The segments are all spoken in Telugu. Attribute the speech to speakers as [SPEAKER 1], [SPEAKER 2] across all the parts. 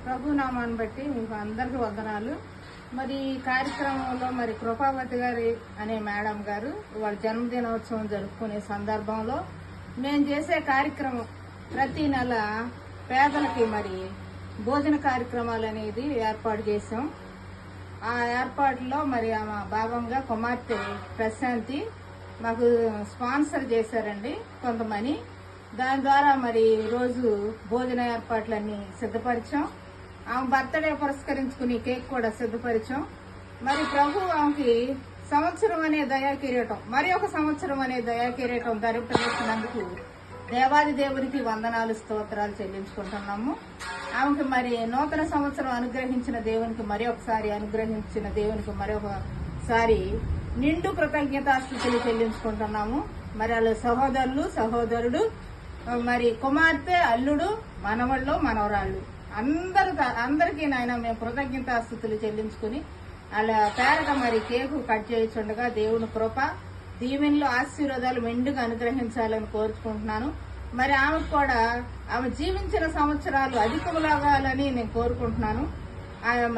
[SPEAKER 1] ప్రభు నామాన్ని బట్టి మీకు అందరికీ వందనాలు. మరి ఈ కార్యక్రమంలో మరి కృపావతి గారి అనే మేడం గారు వాళ్ళ జన్మదినోత్సవం జరుపుకునే సందర్భంలో మేము చేసే కార్యక్రమం ప్రతి నెల పేదలకి మరి భోజన కార్యక్రమాలు అనేది ఏర్పాటు చేసాం. ఆ ఏర్పాటులో మరి ఆమె భాగంగా కుమార్తె ప్రశాంతి మాకు స్పాన్సర్ చేశారండి కొంతమంది. దాని ద్వారా మరి రోజు భోజన ఏర్పాట్లన్నీ సిద్ధపరిచాం. ఆమె బర్త్డే పురస్కరించుకుని కేక్ కూడా సిద్ధపరిచాం. మరి ప్రభు ఆమెకి సంవత్సరం అనే దయాకిరీటం, మరి ఒక సంవత్సరం అనే దయాకిరీటం ధరింపజేసినందుకు దేవాది దేవునికి వందనాలు స్తోత్రాలు చెల్లించుకుంటున్నాము. ఆమెకి మరి నూతన సంవత్సరం అనుగ్రహించిన దేవునికి మరొకసారి నిండు కృతజ్ఞతాస్థుతులు చెల్లించుకుంటున్నాము. మరి వాళ్ళ సహోదరుడు మరి కుమార్తె, అల్లుడు, మనవళ్ళు, మనవరాళ్ళు అందరికీ నాయన మేము కృతజ్ఞతాస్థుతులు చెల్లించుకుని వాళ్ళ పేరట మరి కేకు కట్ చేయించుండగా దేవుని కృప దీవెనలు ఆశీర్వాదాలు మెండుగా అనుగ్రహించాలని కోరుకుంటున్నాను. మరి ఆమెకు కూడా ఆమె జీవించిన సంవత్సరాలు అధికములాగాలని నేను కోరుకుంటున్నాను.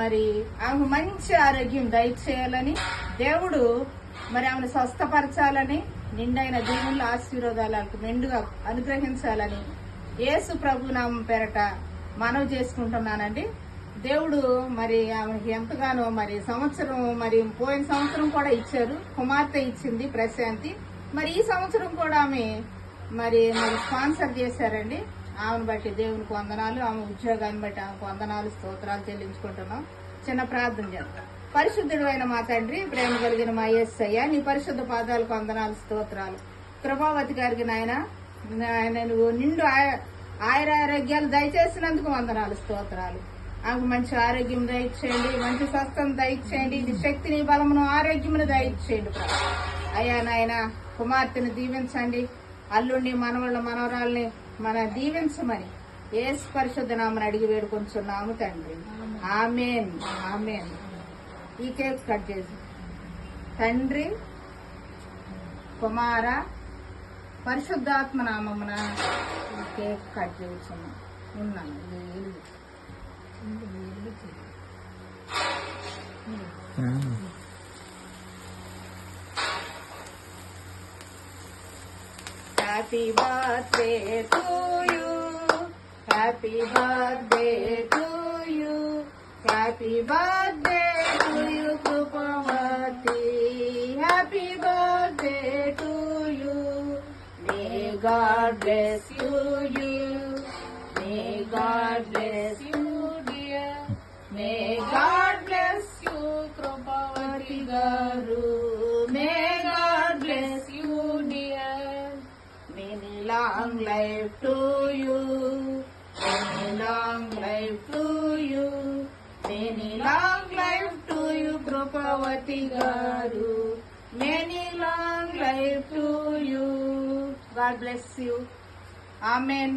[SPEAKER 1] మరి ఆమెకు మంచి ఆరోగ్యం దయచేయాలని, దేవుడు మరి ఆమెను స్వస్థపరచాలని, నిండైన దీవెనలు ఆశీర్వాదాలకు మెండుగా అనుగ్రహించాలని యేసు ప్రభు నామం పేరట మనవి చేసుకుంటున్నానండి. దేవుడు మరి ఆమెకి ఎంతగానో మరి సంవత్సరం మరి పోయిన సంవత్సరం కూడా ఇచ్చారు, కుమార్తె ఇచ్చింది ప్రశాంతి. మరి ఈ సంవత్సరం కూడా ఆమె మరి స్పాన్సర్ చేశారండి. ఆమెను బట్టి దేవునికి వందనాలు, ఆమె ఉద్యోగాన్ని బట్టి ఆమెకు వందనాలు స్తోత్రాలు చెల్లించుకుంటున్నాం. చిన్న ప్రార్థన చేద్దాం. పరిశుద్ధుడు అయిన మా తండ్రి, ప్రేమ కలిగిన మా యేసయ్య, నీ పరిశుద్ధ పాదాలకు వందనాలు స్తోత్రాలు. కృపావతి గారికి నాయన నువ్వు నిండు ఆయురారోగ్యాలు దయచేసినందుకు వందనాలు స్తోత్రాలు. ఆమెకు మంచి ఆరోగ్యం దయచేయండి, మంచి స్వస్థం దయచేయండి, నీ శక్తిని, బలమును, ఆరోగ్యమును దయచేయండి. అయ్యా నాయన కుమార్తెను దీవించండి, అల్లుడిని, మనవరాల్ని దీవించమని యేసు పరిశుద్ధ నామని అడిగి వేడుకొంచున్నాము తండ్రి. ఆమేన్, ఆమేన్. ఈ కేక్ కట్ చేసి తండ్రి, కుమార, పరిశుద్ధాత్మ నామమున ఈ కేక్ కట్ చేస్తున్నాను. Happy birthday to you, happy birthday to you, happy birthday to you Krupavathi, happy birthday to you. May God bless you, may God bless you dear, may God bless you Krupavathi garu, may God bless you dear. Many long life to you, many long life to you, many long life to you Krupavati garu, many long life to you. God bless you. Amen.